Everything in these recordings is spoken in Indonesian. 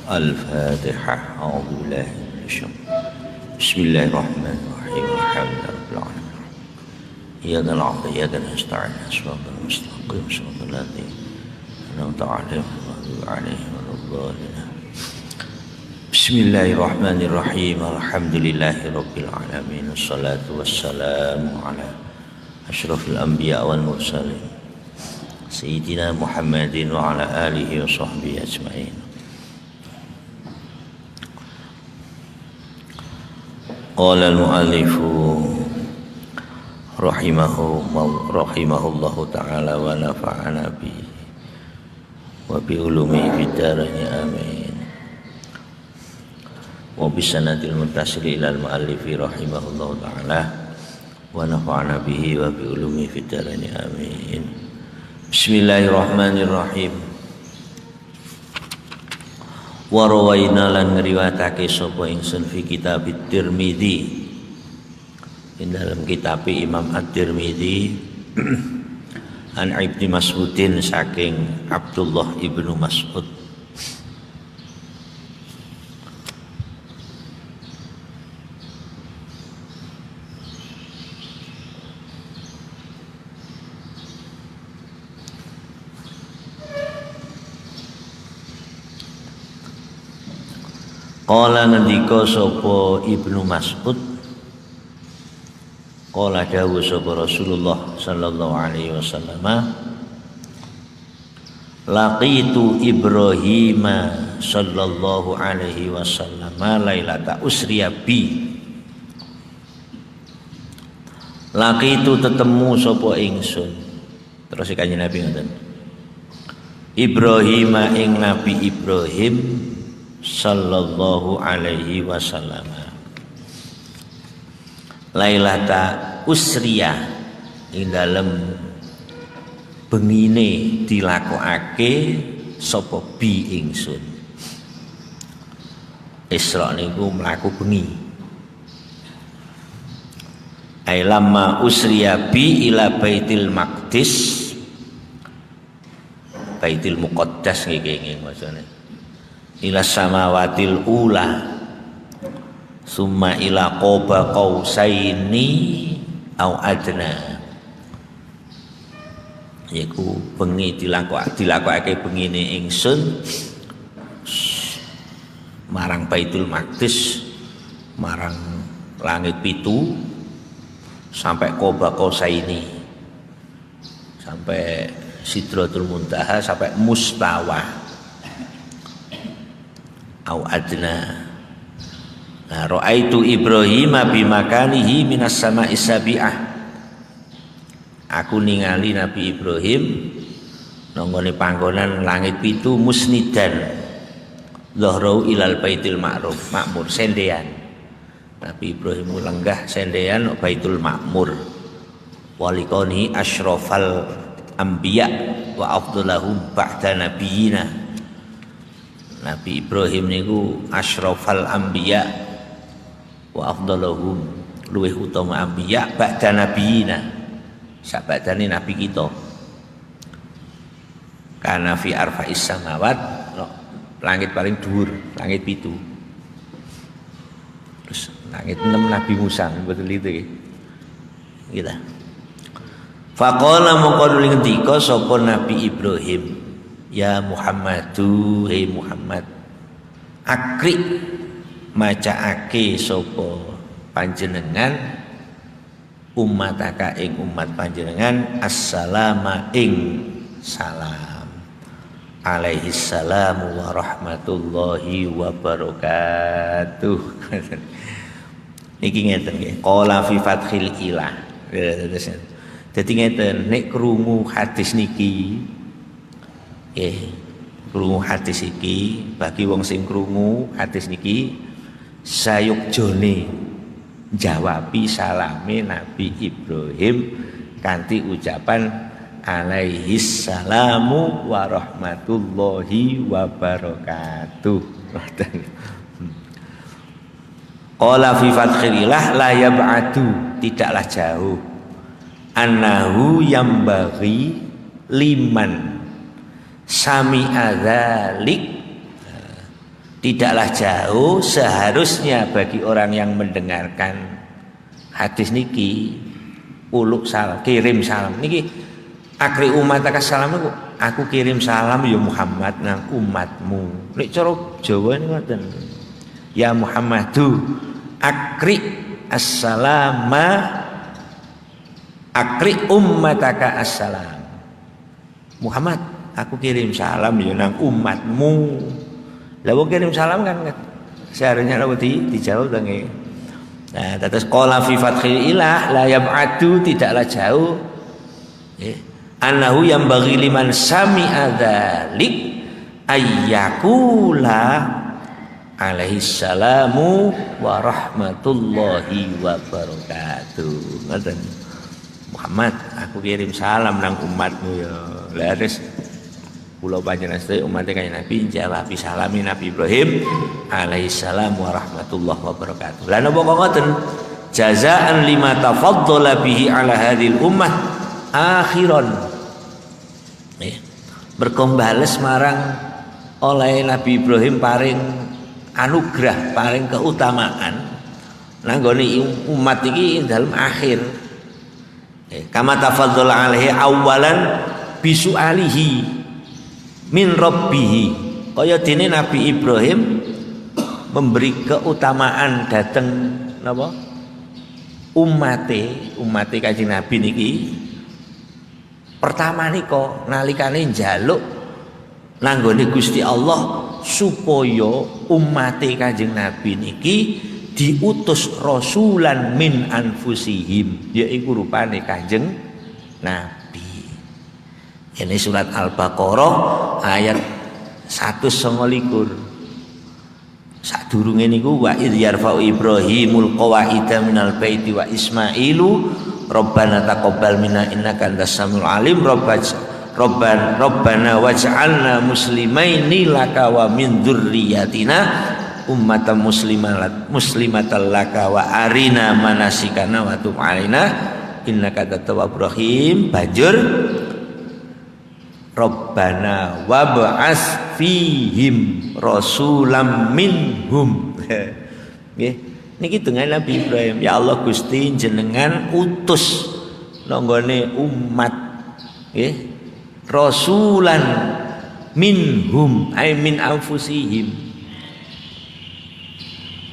Al-Fatihah. A'udzubillahi minasyaitonir. Bismillahirrahmanirrahim. Alhamdulillahirabbil alamin. Iyyaka na'budu wa iyyaka nasta'in. Shiratal mustaqim. Shiratal ladzina an'amta 'alaihim ghairil maghdubi 'alaihim waladdallin. Bismillahirrahmanirrahim. Alhamdulillahirabbil alamin. Wassalatu wassalamu ala asyrafil anbiya wal mursalin. Sayyidina Muhammadin wa ala alihi wa sahbihi ajma'in. Qala al-mu'allifu rahimahullahu ta'ala wa nafa'ana bi wa bi ulumi fid dharain amin. Wa bi sanadil muttasil ila al-mu'allifi rahimahullahu ta'ala wa nafa'ana bihi wa bi ulumi fid dharain amin. Bismillahirrahmanirrahim. Wa rawaina lan ngriwatake sapa ingsun fi kitab At-Tirmidzi ing dalam kitab Imam At-Tirmidzi an Ibnu Mas'udin saking Abdullah ibnu Mas'ud Qala ngendika sapa Ibnu Mas'ud, qala dawuh sapa Rasulullah sallallahu alaihi wasallam, laqitu Ibrahim sallallahu alaihi wasallam lailata usriya bi. Laqitu tetemu sapa ingsun. Terus kanjeng Nabi ngoten. Ibrahim ing Nabi Ibrahim sallallahu alaihi wasallam lailata usriya ing dalem bengine dilakokake sapa bi ingsun. Isra niku mlaku bengi. Ailamma usriya bi ila Baitul Maqdis, Baitul Muqaddas nggih macane. Ila samawatil ula summa ila qaba qausaini au adna. Iku bengi dilakokake bengine ingsun marang Baitul Maqdis, marang langit pitu sampai qaba qausaini, sampai Sidratul Muntaha, sampai Mustawa au adna. Nah, ra'aitu Ibrahim bi makanihi minas sama'i sabi'ah. Aku ningali Nabi Ibrahim nonggone panggonan langit pitu musnidan dhahrau ilal Baitul Ma'mur sendean. Nabi Ibrahim lenggah sendean Baitul Ma'mur. Walikoni asyrafal anbiya wa afdalahum ba'da nabiyina. Nabi Ibrahim niku asyrafal anbiya wa afdaluhum, luweh utama anbiya ba'da nabiyina, sabadane nabi kita. Kana fi arfa'is samawat, langit paling dhuwur, langit pitu. Terus langit 6 Nabi Musa, betul itu nggih. Gitu. Faqala mongko ngendika sapa Nabi Ibrahim, ya Muhammadu, hei Muhammad, akri macaake sapa panjenengan umataka ing umat panjenengan assalama ing salam, alaihi salamu wa rahmatullahi wa barakatuh. Niki ngeten nggih, qala fi fathil ilah. Dadi ngeten, nek krungu hadis niki krungu hadis iki, bagi wong sing krungu hadis niki sayukjone jawabi salame Nabi Ibrahim kanthi ucapan alaihis salamu wa rahmatullahi wa barakatuh. Qala fi fathillah la yab'adu, tidaklah jauh, annahu yambaghi liman sami'a dzalik, tidaklah jauh seharusnya bagi orang yang mendengarkan hadis niki uluk salam, kirim salam niki akri umataka salam niku aku kirim salam ya Muhammad nang umatmu. Nek cara Jawa niku ngoten, ya Muhammadu akri assalama akri ummataka assalam. Muhammad, aku kirim salam ya nang umatmu. Lah wong kirim salam kan seharusnya apa dijawab to nggih. Nah, terus qala fi fathil ilah la yab'adu, tidaklah jauh. Annahu yambaghi liman sami'a dzalik ayyakula alaihi salamu wa rahmatullahi wa barakatuh. Ngoten. Muhammad, aku kirim salam nang umatmu ya. Lah terus kula panjenengan sedaya umat kanjeng Nabi jawab salami Nabi Ibrahim alaihi salam wa rahmatullahi wa barakatuh. Lah napa kok ngoten? Jazaan lima tafaddala bihi ala hadhil ummah akhiran. Berkombales marang oleh Nabi Ibrahim paring anugerah, paring keutamaan nanggone umat iki dalam akhir. Kama tafaddala alaihi awalan bisualihi min rabbihi, kaya dene Nabi Ibrahim memberi keutamaan dateng napa umate Kanjeng Nabi niki pertama nika nalikane njaluk nanggone Gusti Allah supaya umate Kanjeng Nabi niki diutus rasulan min anfusihim, yaiku rupane Kanjeng Nabi. Ini surat Al-Baqarah ayat 129. Sadurunge niku wa idz yarfa'u Ibrahimul qawaida minal baiti wa Ismailu Rabbana taqabbal minna innaka antas samiul alim Rabbana waj'alna muslimaini laka wa min dzurriyyatina ummatan muslimatan laka wa arina manasikana wa tub alaina innaka at-tawwabur rahim. Banjur Rabbana wab'ats fihim rasulam minhum. Nggih, niki dengan Nabi Ibrahim, ya Allah Gusti jenengan utus nanggone umat nggih rasulan minhum ay min anfusihim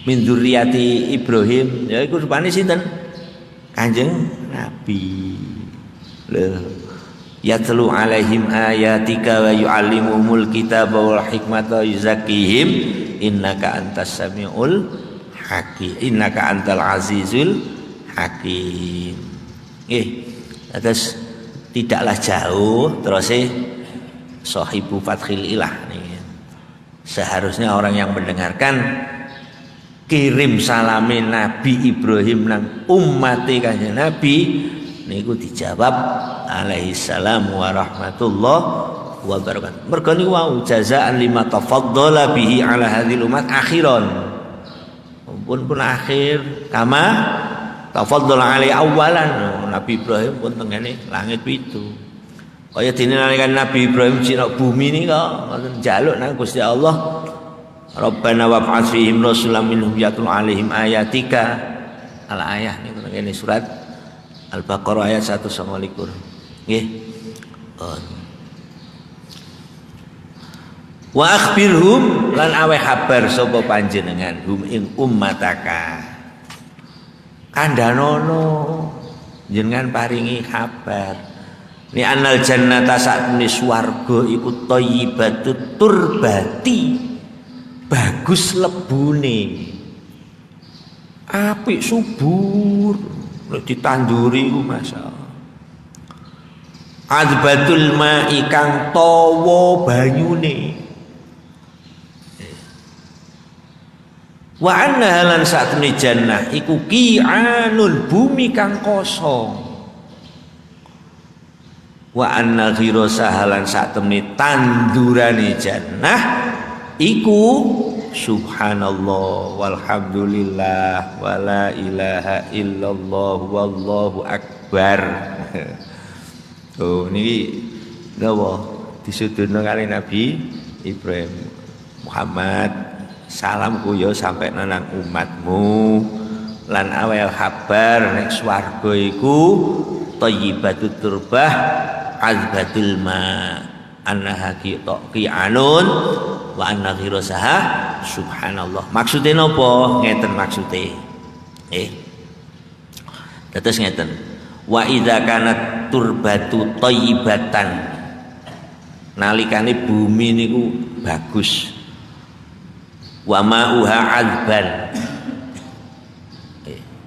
min dzurriyyati Ibrahim, ya iku rupane sinten? Kanjeng Nabi. Lho, yatlu alaihim ayatika wa yu'allimuhumul kitaba wal hikmata wa yuzakkihim innaka antas samiul hakim innaka antal azizul hakim. Terus tidaklah jauh terus sahibu fathil ilah nih. Seharusnya orang yang mendengarkan kirim salame Nabi Ibrahim nang ummate Kanjeng Nabi niku dijawab alaihi salam wa rahmatullah wa barakatuh. Mergo niku wau jazaan lima tafaddala bihi ala hadhil umat akhiran. Pun akhir kama tafaddala alaihi awalan. Nabi Ibrahim pun tengene langit pitu. Kaya dene nalikan Nabi Ibrahim cina bumi nika ngoten njaluk nang Gusti Allah Rabbana wab'ats fihim rasulam minhum yatlu alaihim ayatika. Al ayah niku tengene surat Al-Baqarah ayat 129. Nggih. Wa akhbirhum lan awe kabar sapa panjenengan hum ing ummataka. Kandhanono jenengan paringi kabar. Ni annal jannata sakmene swarga iku thayyibatut turbati. Bagus lebune. Apik subur. Nek ditanduri ku masyaallah. Adbatul ma'i kang tawa banyune. Wa anna lan satune jannah iku qi'anun bumi kang kosong. Wa anna ghirasaha lan satune tandurane jannah iku subhanallah walhamdulillah wala ilaha illallah wallahu akbar. Oh niki gawa disudurno kali Nabi Ibrahim Muhammad salamku yo sampai nang umatmu lan awal kabar nek swarga iku thayyibatut turbah azbatul ma annaha qi'anun wa anna ghirasaha subhanallah. Maksude napa? Ngeten maksude. Terus ngeten. Wa idza kanat turbatu thayyibatan. Nalikane bumi niku bagus. Wa ma'uha azban.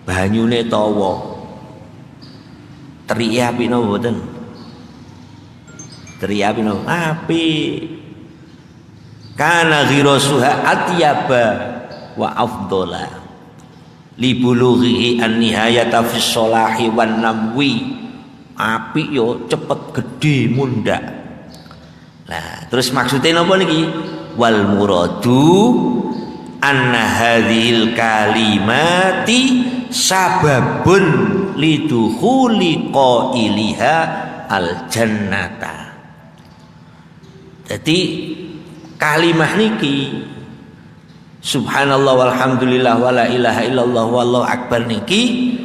Banyune tawa. Teri api napa mboten? Teri api napa? Api. Kana ghirasuha atyaba wa afdhala li bulughi an-nihayata fi sholahi wan namwi. Api yo cepet gede mundak. Nah, terus maksudnya napa niki? Wal muradu anna hadhil kalimati sababun lidukhuli qailiha al jannata. Jadi kalimah niki subhanallah walhamdulillah wala ilaha illallah wallahu akbar niki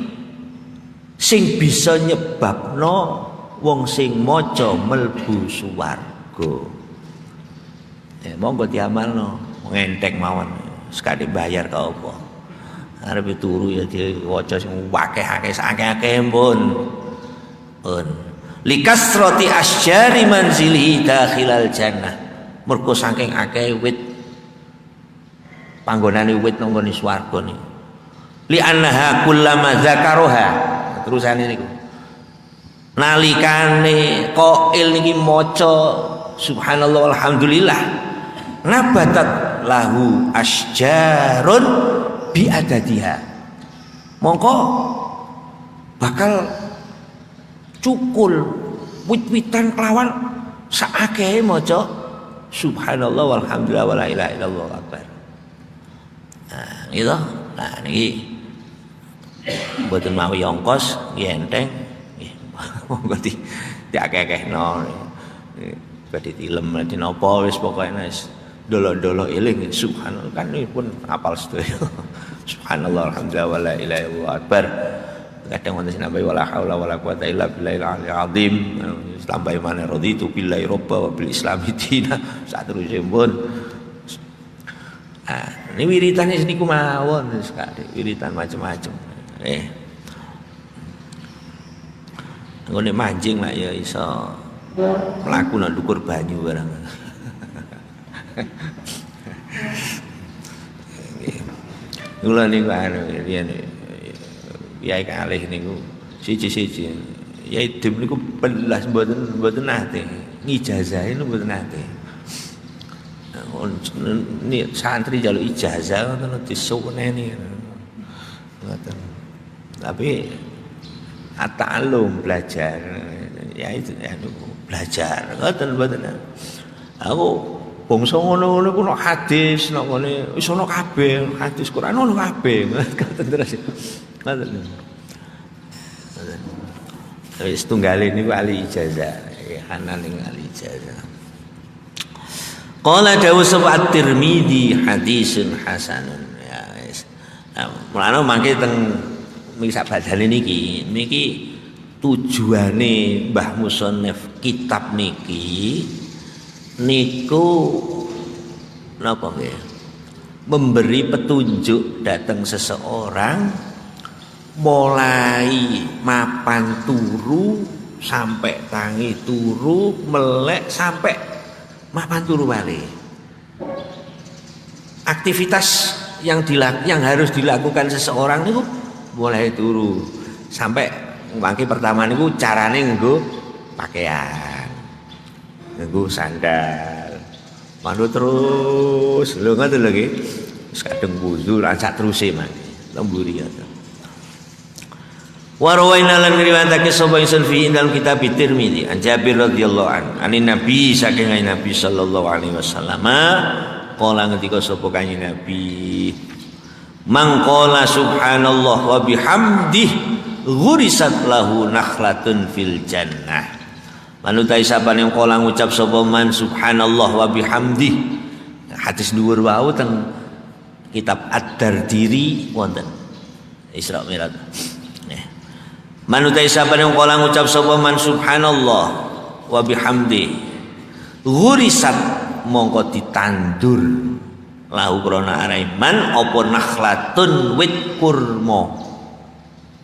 sing bisa nyebabno wong sing maca mlebu swarga. Ya monggo diamalno ngentek mawon sekali bayar ka apa. Arep turu ya diwaca sing akeh-akeh sakake pun. Likasrati asyari manzilihi dakhilal jannah. Mergo saking akeh wit panggonane wit nang ngene swarga niku. Li annaha kullama zakaroha. Terusane niku. Nalikane qail niki maca subhanallah walhamdulillah nabatat lahu asjarun bi adadiha. Mongko bakal cukul wit-witan kelawan saakeh maca subhanallah walhamdulillah wala ilaha illallah akbar. Nah, gitu. Nah, niki mboten mawi ongkos nggih enteng. Nggih. Monggo diakeh-akehno. Badhe tilem dadi napa wis pokoke wis dolo-dolo eling subhanallah kan pun apal sedaya. Subhanallah alhamdulillah wala ilaha illallah akbar. Kadang wonten sinambai wala haula wala quwata illa billahil aliyil azim. Tambahi maneh raditu billahi robba wa bil islami dina. Saterusipun. Ah, ini wiritane niku mawon sekali, wiritan macam-macam. Nggone mancing lah ya iso mlaku nang ndukur banyu barang. Kula niku anu riyen Yai kalih niku siji-siji. Yai Dim niku belas mboten nate. Ngijazahe niku mboten nate. Ini santri jaluk ijazah ngoten disuwuneni. Ngoten. Tapi at-ta'allum belajar. Ya itu belajar. Ngoten mboten. Aku bangsa ngono-ngono ku nek hadis nek ngene wis ana kabeh, hadis Quran ono kabeh. Ngoten terus. Ngoten. Wis tunggale niku ahli ijazah, hanan ning ahli ijazah. Qala dawu sapa at-Tirmidzi hadisun hasanun. Ya wis. Nah, mulane mangke teng sak badane niki tujuane Mbah Musannif kitab niki niku napa nggih? Memberi petunjuk datang seseorang mulai mapan turu sampai tangi turu melek sampai mapan turu balik. Aktivitas yang harus dilakukan seseorang itu mulai turu sampai mangke pertama niku carane nggo pakaian, nggo sandal, manut terus lho ngoten lho nggih. kadang wudu lan sak teruse mangke lemburi ya. Wa rawaina lan riwayatake sapa ingsun fi dalam kitab Tirmidzi an Jabir radhiyallahu anhu anin Nabi saking Nabi sallallahu alaihi wasallam qala ngendika sapa kanjeng Nabi man qala subhanallah wa bihamdih ghurisat lahu nakhlatun fil jannah. Manutai sapane qala ngucap sapa man subhanallah wa bihamdih. Hadis dhuwur wau teng kitab Ad-Dardiri wonten Isra Mi'raj. Manutai sapane qala ngucap sapa man subhanallah wa bihamdi ghurisat mongko ditandur lahu krana araiman apa nakhlatun wit kurma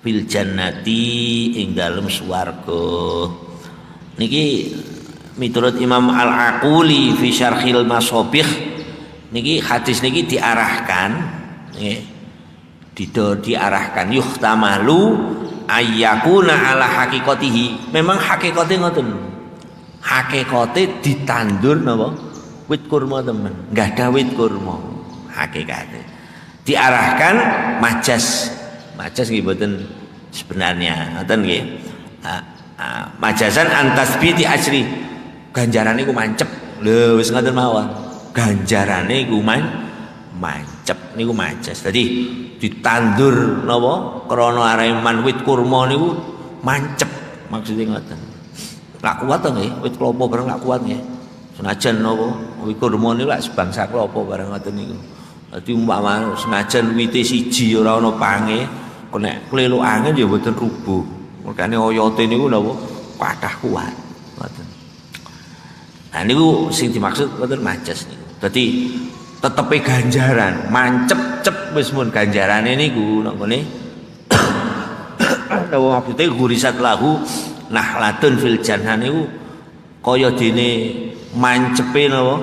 fil jannati ing dalem swarga. Niki miturut Imam Al-Aquli fi Syarhil Masabih niki hadis niki diarahkan nggih diarahkan yuhtamalu ayyakuna ala hakikatihi. Memang hakikate ngoten. Hakikate ditandur napa? Wit kurma teman. Enggak ada wit kurma. Hakikate. Diarahkan majas. Majas nggih mboten sebenarnya. Ngoten nggih. Majasan antasbiti ajri. Ganjarane ku mancep. Lho wis ngoten mawon. Ganjarane ku mancep niku majas. Dadi ditandur napa krana areman wit kurma niku mancep maksudnya ngoten. Lak kuat to nggih wit klapa bareng lak kuat nggih. Senajan napa wit kurma niku lak sebangsa klapa bareng ngoten niku. Dadi umpama senajan wite siji ora ana pange nek kleluk angin ya mboten rubuh. Makane oyote niku napa kathah kuat ngoten. Nah niku sing dimaksud ngoten majas niku. Dadi tetepe ganjaran mancep-cep wis mun ganjarane niku nang ngene napa maksude gurisat lahu nahlatun fil jannah niku kaya dene mancepe napa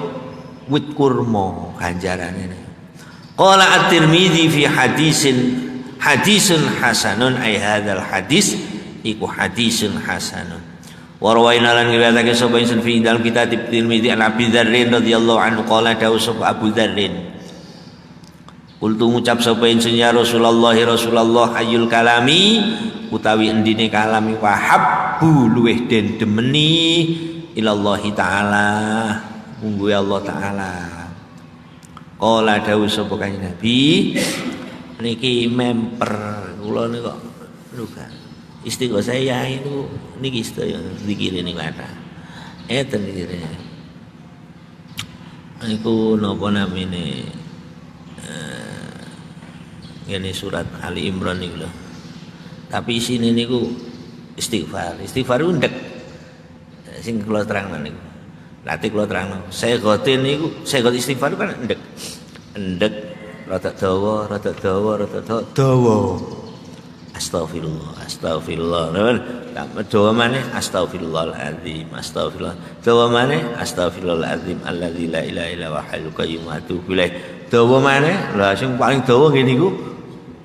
wit kurma ganjarane niku. Qala At-Tirmidzi fi hadisun hasanun ay hadzal hadis iku hadisun hasanun. Wa rawaina lan riwayatake sapa ingsun fi dalam kitab Tirmidzi an Abi Dzarrin radhiyallahu anhu qala dawu sapa Abu Dzarrin kultu ngucap sapa ingsun ya Rasulullah ayyul kalami utawi endine kalami wahabbu luweh den demeni ilallahi taala munggu Allah taala. Qala dawu sapa kanjeng Nabi niki memper kula niku kok luka istiqo saya itu niki sedaya dikire niku ada. Eten dikire. Niku napa namine ngene surat Ali Imran niku lho. Tapi isine niku istighfar. Istighfar ku ndek. Sing kula terangno niku. Nanti kula terangno. Segote niku, segot istighfar kan ndek. Ndek rada dawa. Astagfirullah. Dawa maneh astagfirullahaladzim. Dawa maneh astagfirullahaladzim alladzi la ilaha illa huwal hayyul qayyum wa atubu ilaih. Dawa maneh lha sing paling dawa ngene niku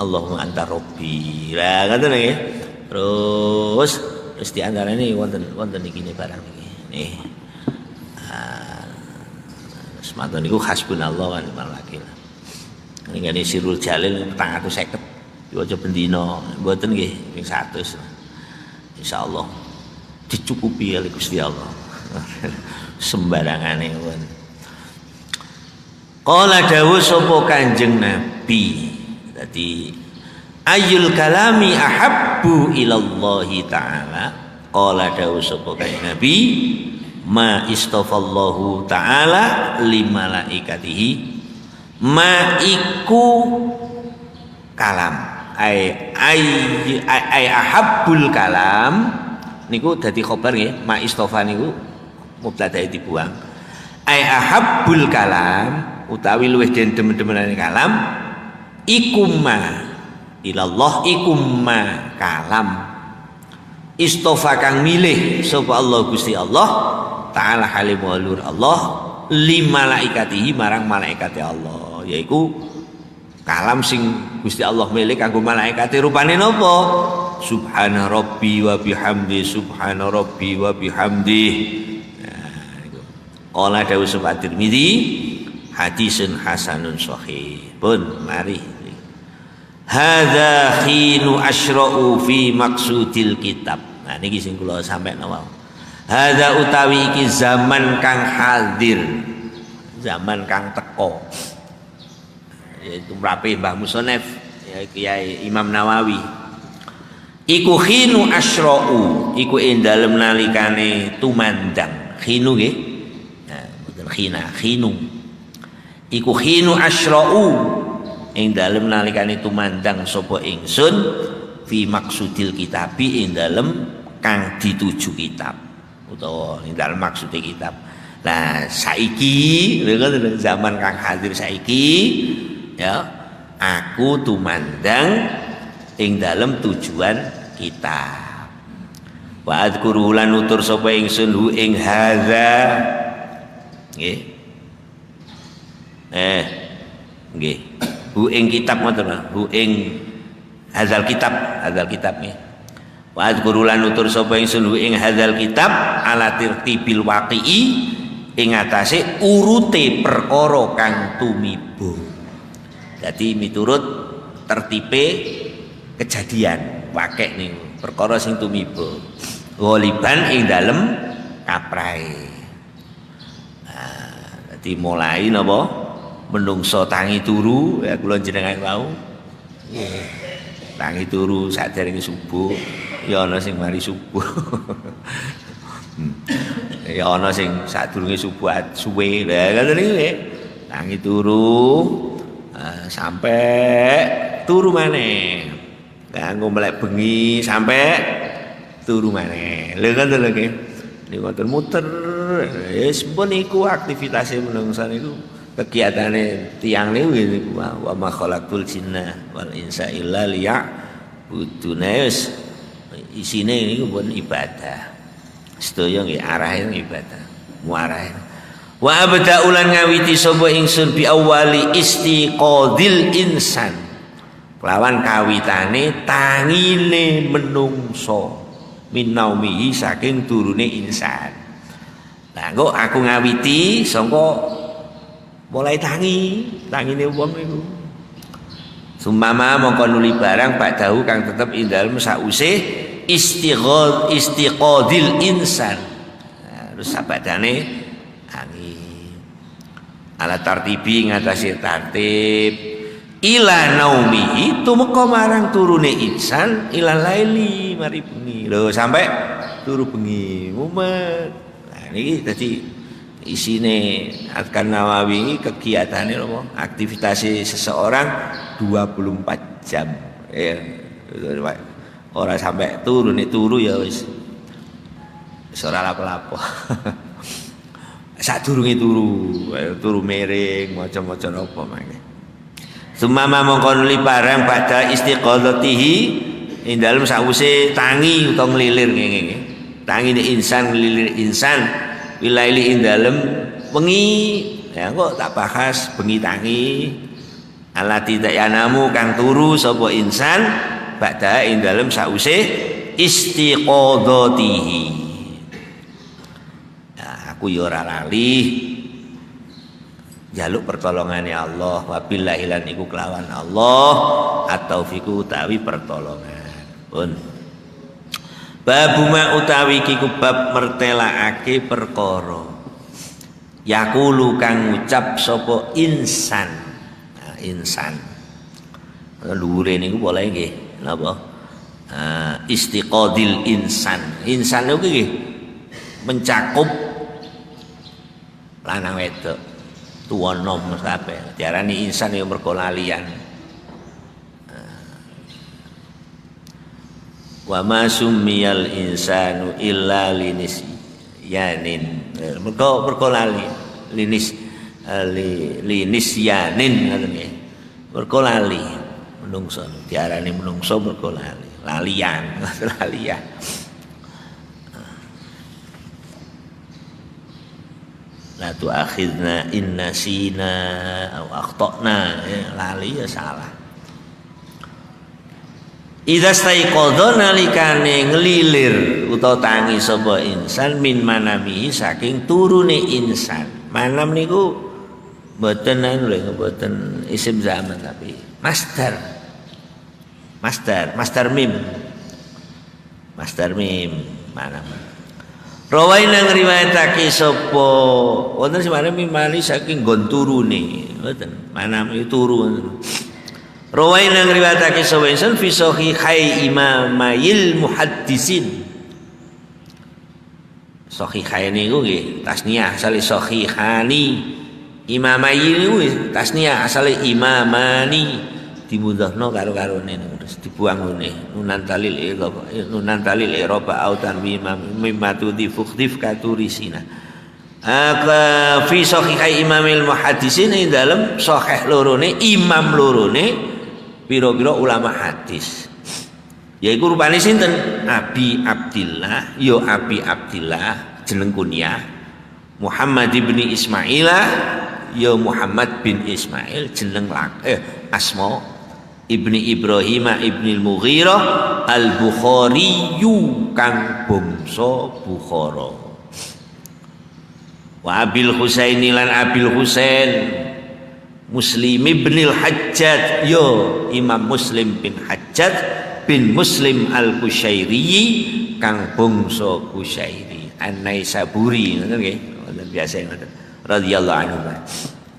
Allahumma anta rabbi. Lah ngoten nggih. Terus di antarane wonten iki barang iki. Nih. Semanten niku hasbunallah wa ni'mal wakil. Ngene Sirul Jalil 450. Diwaca bendina mboten nggih ping 100. Insyaallah dicukupi oleh Gusti Allah. Sembarangane won. Qala dawuh sapa Kanjeng Nabi. Dadi ayyul kalami ahabbu ilallahi taala. Qala dawuh sapa Kanjeng Nabi ma istafallahu taala li malaikatihi ma iku kalam ay ahabbul kalam niku dadi khobar nggih ma istofa niku mubtadae dibuang ay ahabbul kalam utawi luwih den demen-demenane kalam ikumma ilallah ikumma kalam istofa kang milih sapa Allah Gusti Allah taala halim walur Allah li malaikatihi marang malaikate Allah yaiku kalam sing Gusti Allah milih kanggo malaikate rupane napa subhana rabbi wa bihamdi subhana rabbi wa bihamdi. Nah niku qala dawuh Tirmidzi hadisun hasanun sahih. Pun mari. Hadza khinu asyra'u fi maksudil kitab. Nah niki sing kula sampeyan wau. Hadza utawi iki zaman kang hadir. Zaman kang teko. Yaitu mrape Mbah Musonef ya Kiai Imam Nawawi. Iku khinu asyra'u, iku ing dalem nalikane tumandang. Khinu nggih. Nah, mboten khina, khinu. Iku khinu asyra'u ing dalem nalikane tumandang sapa ingsun fi maksudil kitabi ing dalem kang dituju kitab utawa ing dalem maksude kitab. Nah, saiki lho zaman kang hadir saiki ya aku tumandang ing dalem tujuan kitab. Wa adzkuru lan nutur sapa ingsun hu ing hadza nggih. Nggih. Hu ing kitab ngoten hu ing hadzal kitab nggih. Wa adzkuru lan nutur sapa ingsun hu ing hadzal kitab ala tirtibil waqi'i ing atase urute perkara kang tumiba. Jadi miturut tertipe kejadian wakek nih perkara sing tumiba ghaliban ing dalem kaprae. Nah, dadi mulai napa menungso tangi turu ya kula jenengan wau. Nggih. Tangi turu sadèrèngé subuh ya ana sing mari subuh. Ya ana sing sadurunge subuh suwe lha ngoten iki. Tangi turu sampai turu maneh. Kanggo melek bengi sampai turu maneh. Lha ngoten lho nggih. Niku ngoten muter. Wis pun iku aktivitas menungsa niku kegiatane tiyang niku wa ma khalaqul jinna wal insa illa liya'budun. Wis isine niku pun ibadah. Sedaya nggih arahe ibadah. Muarahe. Wa abda ulan ngawiti sapa ingsun bi awali istiqadil insan. Kelawan kawitane tangine menungso minaumihi saking turune insan. Lah engko aku ngawiti sangka mulai tangine wong niku. Sumama mongko nuli barang ba'dahu kang tetep ing dalem sause istiqadil insan. Nah, terus sabadane ala tartibi ngatasi tertib ila naumi itu meko marang turune insan ila laili mari bengi lho sampai turu bengi mumet. Nah niki dadi isine Adkan Nawawi kegiatane apa aktivitas seseorang 24 jam ya ora sampai turu ya wis ora lapo-lapo. Sadurunge turu miring maca-maca apa mangke. Sumama mongkon li barang pada istiqadatihi ing dalem sause tangi utawa nglilir ngene. Tangi insan nglilir insan wilaili ing dalem wengi. Ya kok tak bahas bengi tangi. Alati yanamu kang turu sapa insan pada ing dalem sause istiqadatihi. Aku ya ora lali jaluk pertolongane Allah wabillahi lan iku kelawan Allah at-taufiqu utawi pertolongan. Pun babuma utawi iki bab mertelaake perkara yaqulu kang ngucap sapa insan. Nah, insan luhure niku boleh nggih napa istiqadil insan. Insan niku nggih mencakup lanang wedok tuwa nom kabeh diarani insan ya mergo lalian. Wa ma summiyal insanu illa linisyanin mergo lali linisyanin ngoten nggih mergo lali menungso diarani menungso mergo lalian. La tu'akhidna in nasina aw akhtana lali ya salah. Idza staiqadha nalikane nglilir utawa tangi sapa insan min manamihi saking turune insan. Manam niku Mboten anu lho, mboten isim zaman tapi masdar. Masdar mim. Masdar mim mana? Rawaina ngriwayatake sapa wonten semare mimani saking nggon turune, mboten. Mana turu. Rawaina ngriwayatake sapa insun fi sahihai imamayil muhaddisin. Sahihain niku nggih tasniyah asale sahihani. Imamayi niku tasniyah asale imamani dimudhahno karo-karone terus dibuang ngene nunan talil iroba autan mimatu difuktif katurisina fi sahihai imamil muhaddisin ing dalem sahih lorone imam lorone pira-pira ulama hadis yaiku rupane sinten Abi Abdillah jeneng kunyah Muhammad ibni Ismailah ya Muhammad bin Ismail jeneng asma ibni Ibrahim ibni al-Mughirah al-Bukhari kang bangsa Bukhara wa Abil Husaini lan Abil Husain Muslim ibn al-Hajjaj ya Imam Muslim bin Hajjaj bin Muslim al-Kusyairi kang bangsa Kusyairi An-Naisaburi ngoten nggih wonten biasa ngoten radhiyallahu anhu.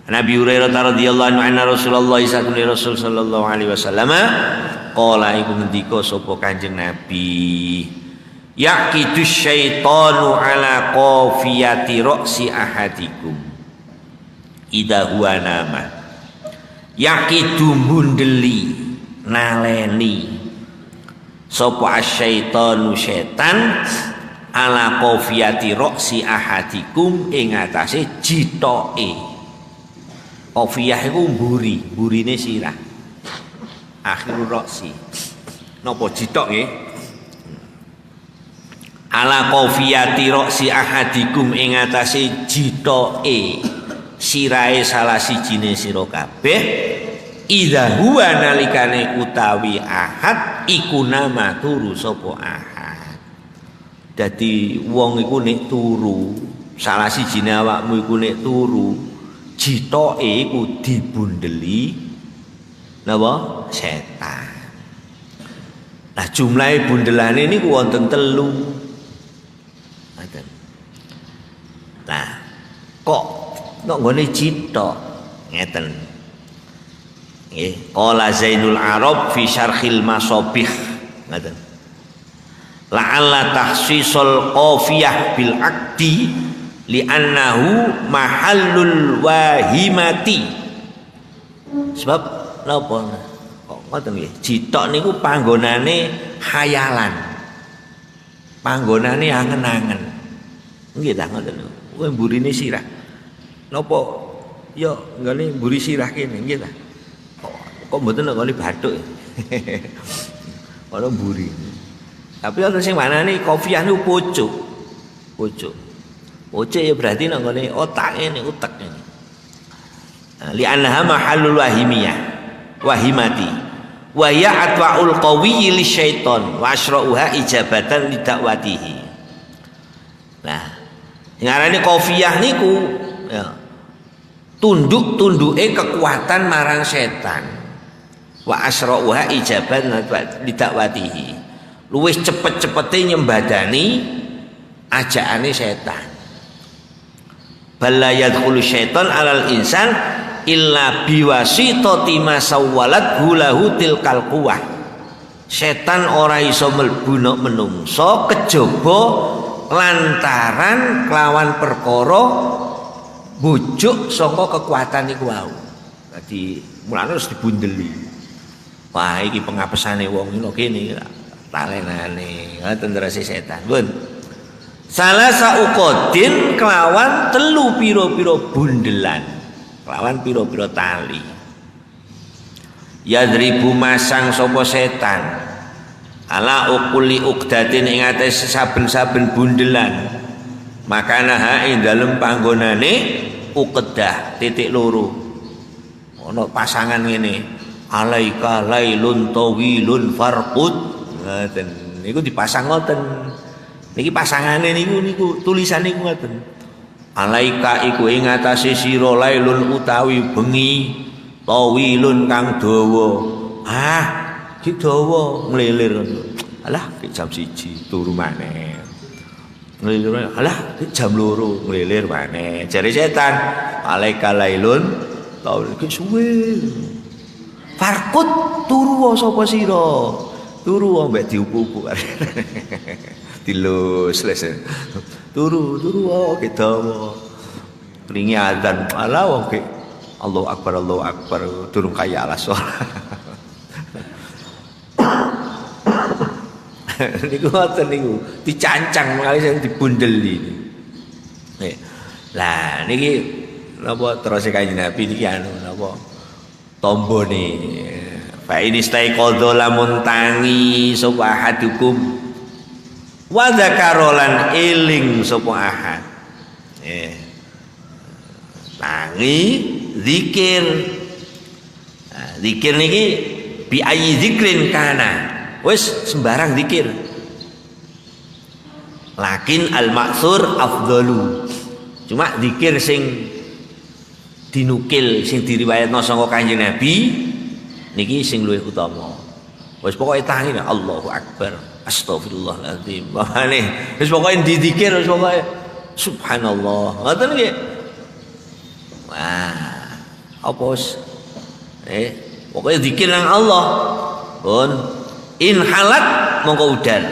Nabi Hurairah radhiyallahu anhu anna Rasulullah sallallahu alaihi wasallam qala iku ngendika sapa Kanjeng Nabi yaqidu syaitanu ala qafiyati ra'si ahadikum idza huwa nama yaqidu mundeli naleni sapa asyaitanu setan ala qafiyati ra'si ahadikum ing atase jitoke qafiyah iku burine sirah akhirul ra'si napa jitok nggih ala qafiyati ra'si ahadikum ing atase jitoke sirahe salah sijine sira kabeh idza huwa nalikane utawi ahad iku nama turu sapa ahad. Dadi wong iku nek turu, salah sijine awakmu iku nek turu, jitoke iku dibundeli napa? Setan. Nah, jumlahe bundelane niku wonten 3. Ngoten. Nah, kok nggone jitok ngeten. Nggih, qala Zainul Arab fi syarhil masabih. Ngoten. La'alla tahsisul qafiyah bil aqdi li'annahu mahallul wahimati. Sebab napa? Kok ngoten nggih? Jitok niku panggonane khayalan. Panggonane angen-angen. Nggih ta ngoten. Kuwi mburine sirah. Napa ya nggone mburi sirah kene nggih ta? Kok mboten nggone bathuk. Ono mburi. Tapi ana sing manane qafiyah niku pucuk. Pucuk ya berarti nang ngene otak ini, utek ini. Li annaha mahallul wahimati. Wa ya atwa'ul qawiyyi lisyaiton wa asra'uha ijabatan lidakwatihi. Nah, ngarane qafiyah niku ya tunduk-tunduke kekuatan marang setan. Wa asra'uha ijabatan lidakwatihi. Luwih cepet-cepete nyembadani ajaane setan. Bala yadkhulu syaitan alal insan illa biwasitati ma sawwalat hulahu tilkal quwah. Setan ora iso mlebu menungso kejaba lantaran kelawan perkara bujuk saka kekuatan iku wau. Dadi mulane harus dibundeli. Wah, iki pengapesane wong iki kene talenane ngoten terus setan. Pun salah sauqodin kelawan 3 pira-pira bundelan, kelawan pira-pira tali. Yadribu masang sapa setan ala uquli uqdatin ing atase saben-saben bundelan. Makanaha ing dalem panggonane uqdah titik loro. Ana pasangan ngene. Alaika lailun tawilun farqud. Ngoten niku dipasang ngoten niki pasangane niku tulisane niku ngoten alaika iku ing atase sira lailun utawi bengi tawilun kang dawa ki dawa nglelir alah ki jam 1 turu maneh nglelir alah ki jam 2 nglelir maneh jare setan alaika lailun tawil ki suwe farkut turu sapa sira turu mbek diupu-upu dilus les turu kita ringi adzan ala wong ke Allahu akbar turun kaya ala sholat niku ngoten niku dicancang kali sing dibundeli lah niki napa terus Kanjeng Nabi niki anu napa tombone fa ini staiqadha lamun tangi sapa ahadukum wa dzakarolan eling sapa ahad tangi zikir zikir niki bi ayyi zikrin kana wis sembarang zikir lakin al maksur afdalu cuma zikir sing dinukil sing diriwayatno saka Kanjeng Nabi niki sing luwih utama wis pokoke tangi Allahu akbar astagfirullahaladzim bahane wis pokoke dizikir wis pokoke subhanallah ngoten nggih wah apa wis pokoke zikir nang Allah pun in halat mongko udan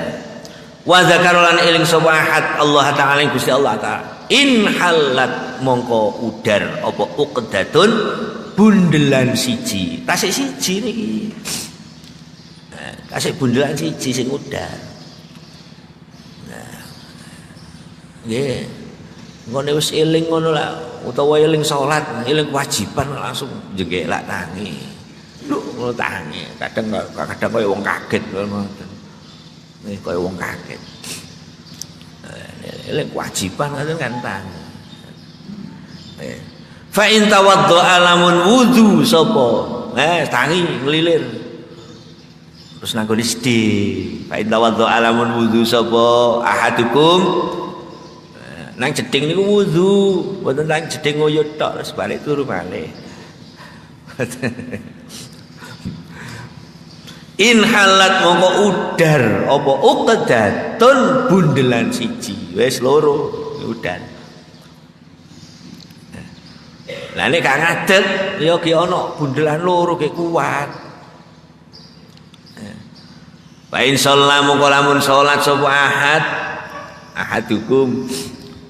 wa zakarolan eling sapa ahad Allah taala Gusti Allah taala in halat mongko udar apa uqdatun bundelan siji tasik siji niki tasik bundelan siji sing udar nah nggih ngene wis eling ngono lah utawa eling salat eling kewajiban langsung jenggelak tangi lho ngono tangi kadang kaya wong kaget ngoten nih kaya wong kaget eling kewajiban ngoten kan tangi fa in tawaddaa lamun wudu sapa tangi nglilir terus nang kene sedih fa in tawaddaa lamun wudu sapa ahadukum nang jeding niku wudu mboten nang jeding ngoyo tok terus balik turu malih in halat mongko udar apa uqdatun bundelan siji wis loro udan lah nek gak ngadeg ya ki ana bundelan loro ki kuat. Wa in shallamu lamun salat sapa ahadukum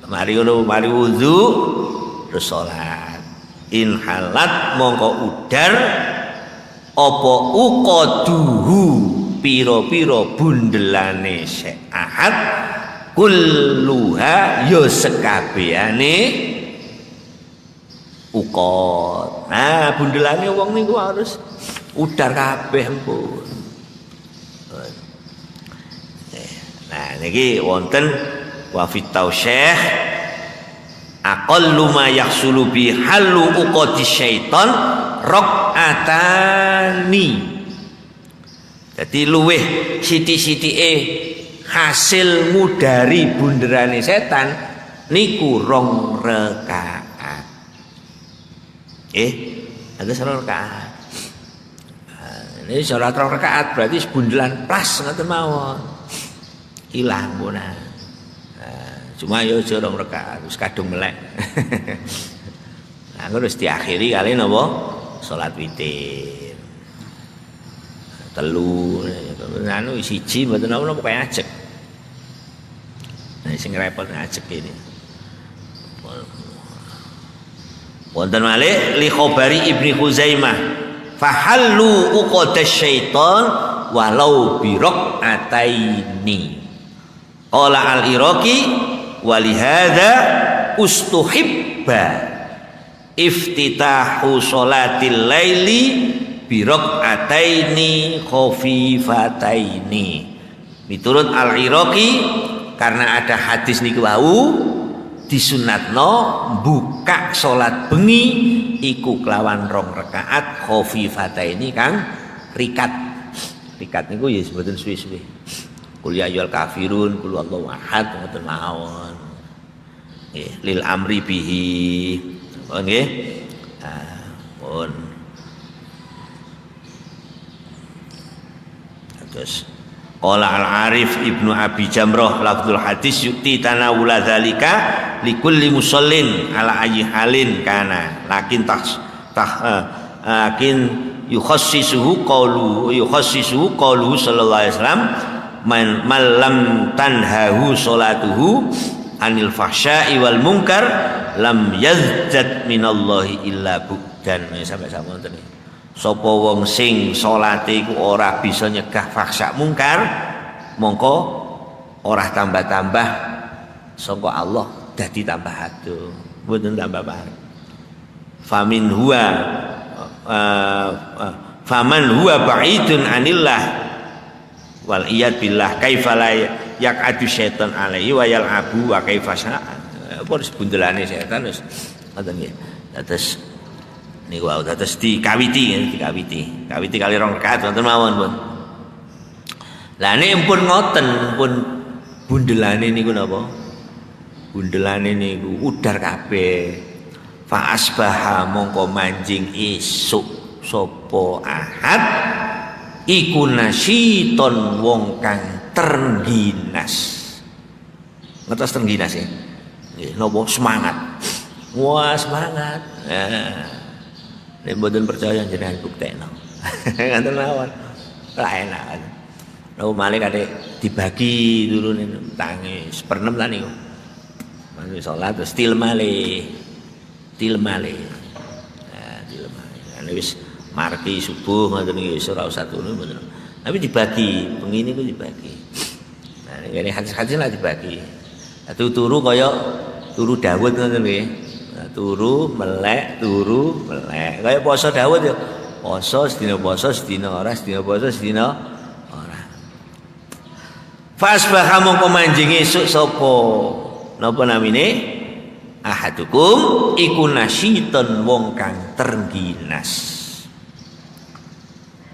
mari ngono mari wudu terus salat. In halat mongko udar apa uqaduhu pira-pira bundelane ahad kulluha ya sekabehane ukot. Nah, bundelane wong niku harus udar kabeh ampun. Nah, niki wonten wa fit tausyih aqallu ma yahsulu bi halu uqati syaitan rakaatani. Jadi luweh sithik-sithike hasil ngudari bunderane setan niku 2 rakaat. Ada 2 rakaat. Ini salat 2 rakaat berarti bundelan plas ngoten mawon. Ilang punah. Cuma yo aja 2 rakaat wis kadung melek. Nah, terus diakhiri kali napa? Salat witir. 3 anu siji mboten napa kaya ajeg. Nah, sing repot ajeg ini. Wonten malih li khabari Ibnu Khuzaimah fahallu uqadash syaitan walau bi raqataini qala al-Iraqi wa li hadza ustuhibba iftitahu sholatil laili bi raqataini khafifataini miturut al-Iraqi karena ada hadis niku wau disunatno buka salat bengi iku kelawan 2 rakaat khafifataini kang rikat niku ya mboten suwi-suwi kul ya ayyuhal kafirun kul wallahu ahad ngoten mawon Nggih, lil amri bihi. Nggih. Pun. Terus qala al-Arif Ibnu Abi Jamrah lafdzul hadis yukti tanawula dzalika likulli musallin ala ayyi halin kana lakin lakin yukhassisuhu qawluhu sallallahu alaihi wasallam man lam tanhahu salatuhu anil fahsya'i wal munkar lam yazdad minallahi illa bu'dan. Sampai sama ngoten iki. Sapa wong sing salate iku ora bisa nyegah fahsya mungkar, mongko ora tambah-tambah saka Allah dadi tambah ado, mboten tambah parek. Faman huwa ba'idun anillah wal iyad billah kaifa la yaq'adu syaitan alaihi wa yal'abu wa kaifa sya'a. Apa bundelane setan wis ngoten nggih. Dados niku wae dados dikawiti kali rong rakaat wonten mawon pun. Lah nek pun ngoten pun bundelane niku napa? Bundelane niku udar kabeh. Fa asbaha mongko manjing esuk sapa ahad iku nasyiton wong kang terengginas. Ngertos terengginas ya? Nggih, napa semangat. Wah, semangat. Nek mboten percaya jenengan buktekno. Ngoten mawon. Ora enak. Lha male kate dibagi turune tangi 1/6 lah niku. Mangke salat terus tilmale. Tilmale. Nah, wis marki subuh ngoten iki wis ora usah turu mboten. Tapi dibagi, bengi niku dibagi. Nah, ngene hadis-hadis lah dibagi. Turu kaya turu Daud ngoten nggih. Turu melek kaya poso Daud ya poso sedina ora sedina poso sedina ora. Fasbaha mongko manjing esuk sapa napa namine ahadukum iku nasyiton wong kang terengginas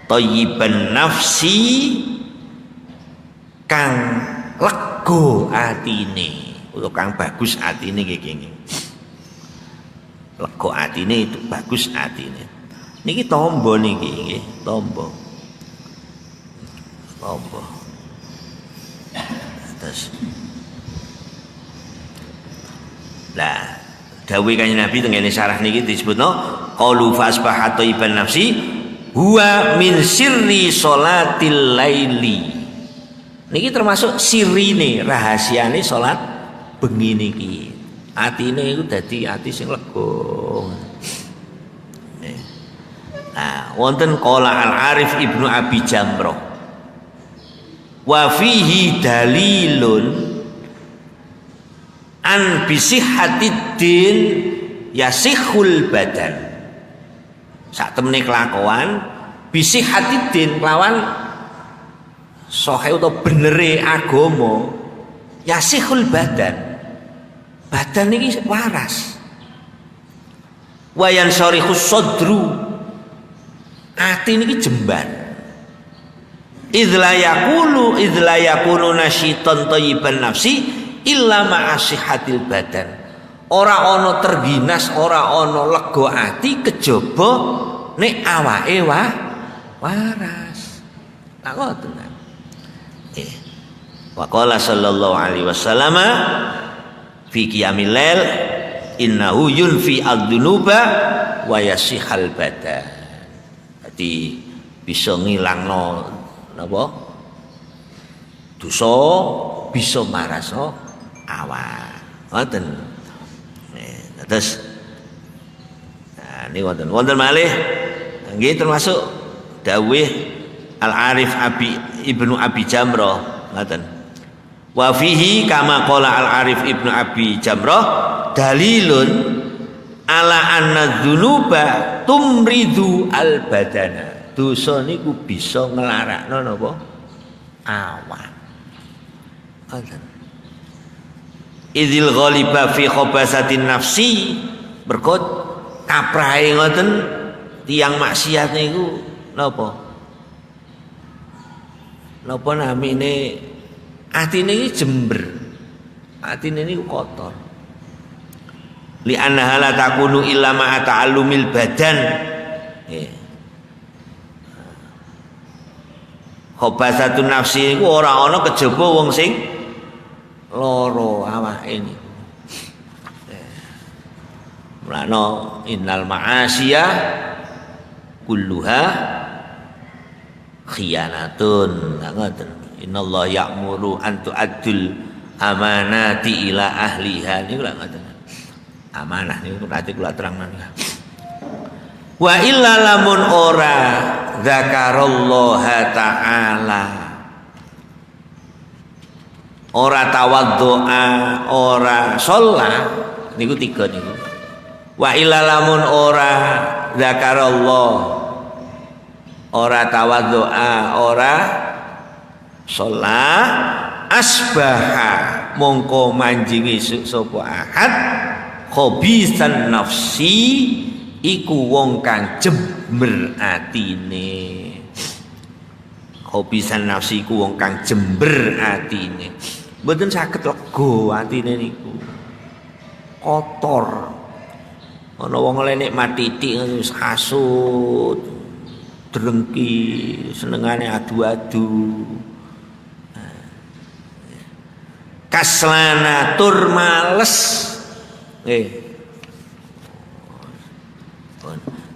thayyiban nafsi kang lego atine utawa kang bagus atine nggih. Lego atine itu bagus atine. Niki tombo niki nggih, tombo. Terus lah dawuh Kanjeng Nabi tengene syarah niki disebutno qaulu fasbahatu iban nafsi huwa min sirri sholatil laili. Niki termasuk sirine rahasiane salat bengi niki. Atine iku dadi ati sing lega. Nah, wonten qala al-Arif Ibnu Abi Jamrah. Wa fihi dalilun an bisihhatid din yasihul badan. Sak temene kelakuan bisihhatid din lawan sahih utawa benere agama yasihul badan. Badan ini waras. Wayan syarihus sadru. Ati ini jembar. Idla yakunu nasyiton thayyiban nafsi illa ma'asihatil badan. Ora ana terginas, ora ana lega ati kejaba nek awake waras. Tak ngoten. Wa qala sallallahu alaihi wasallam fi qiyamil lail innahu yunfi ad-dunuba wa yasihal badan. Dadi bisa ngilangno napa? Dosa bisa marasno awak. Ngoten. Terus nah ini wonten malih nggih termasuk dawuh Al-Arif Ibnu Abi Jamrah ngoten. Wa fihi kama qala al-Arif Ibnu Abi Jamrah dalilun ala anna dzunuba tumridu al-badana. Dosa niku bisa nglarakno napa? Awak. Ngoten. Idzil ghaliba fi khabasatin nafsi berkot kaprahe ngoten tiyang maksiat niku napa? Napa namine atine iki jember. Atine niku kotor. li annaha la takunu illa ma'a ta'allumil badan. Khabasatun nafsi iku ora ana kejaba wong sing lara awake niku. Mulane innal ma'asiya kulluha khiyanatun. Ngoten. Innallaha ya'muru an tu'addul amanati ila ahliha niku lak ngoten. Amanah niku nanti kula terangkan. Wa illa lamun ora dzakarallaha ta'ala, ora tawaddoa, ora sholat niku tiga niku. Wa illa lamun ora dzakarallah, ora tawaddoa, ora sholat, asbaha mongko manjingi sapa ahad khobisan nafsi iku wong kang jember atine. Khobisan nafsi iku wong kang jember atine, mboten saged lega atine niku, kotor. Ana wong lenek matitik wis hasud, drengki, senengane adu-adu. Kaslana tur males.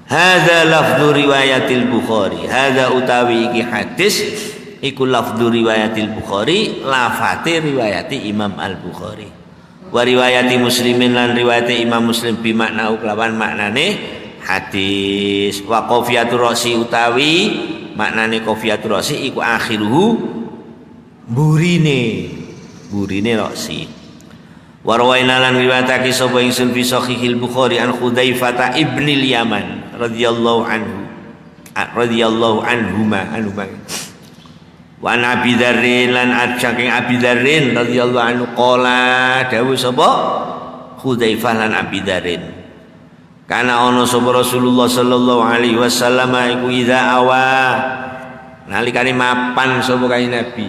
Hadza lafdzu riwayatil Bukhari. Hadza utawi iki hadis iku lafdzu riwayatil Bukhari, lafate riwayati Imam Al-Bukhari. Wa riwayati Muslimin lan riwayati Imam Muslim bi makna kelawan maknane hadis. Wa qafiyatur rasi utawi maknane qafiyatur rasi iku akhiruhu burine rasi. Wa rawaina lan riwayatake sapa ingsun fi sahihil Bukhari an Hudzaifah ibnil Yaman radhiyallahu anhuma. Wa Abi Dzarrin lan saking Abi Dzarrin radhiyallahu anhu qala dawuh sapa Hudzaifah lan Abi Dzarrin, kana ana sapa Rasulullah sallallahu alaihi wasallam iku idza awa nalikane mapan sapa kanjeng Nabi.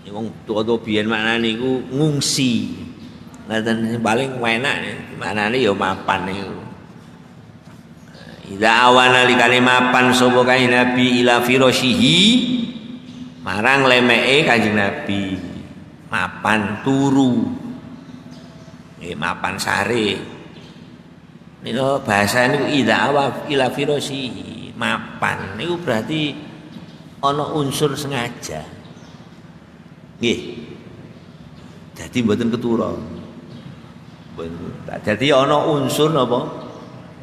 Wong tuwa-tuwa biyen maknane iku ngungsi. Ngaten paling enak maknane ya mapan niku. Idza awana likane mapan sapa kanjeng Nabi ila firasyihi marang lemeke kanjeng Nabi. Mapan turu. Mapan sare. Niku bahasa niku idza awa ila firasyihi, mapan niku berarti ana unsur sengaja. Nggih. Dadi mboten ketura. Dadi ana unsur napa?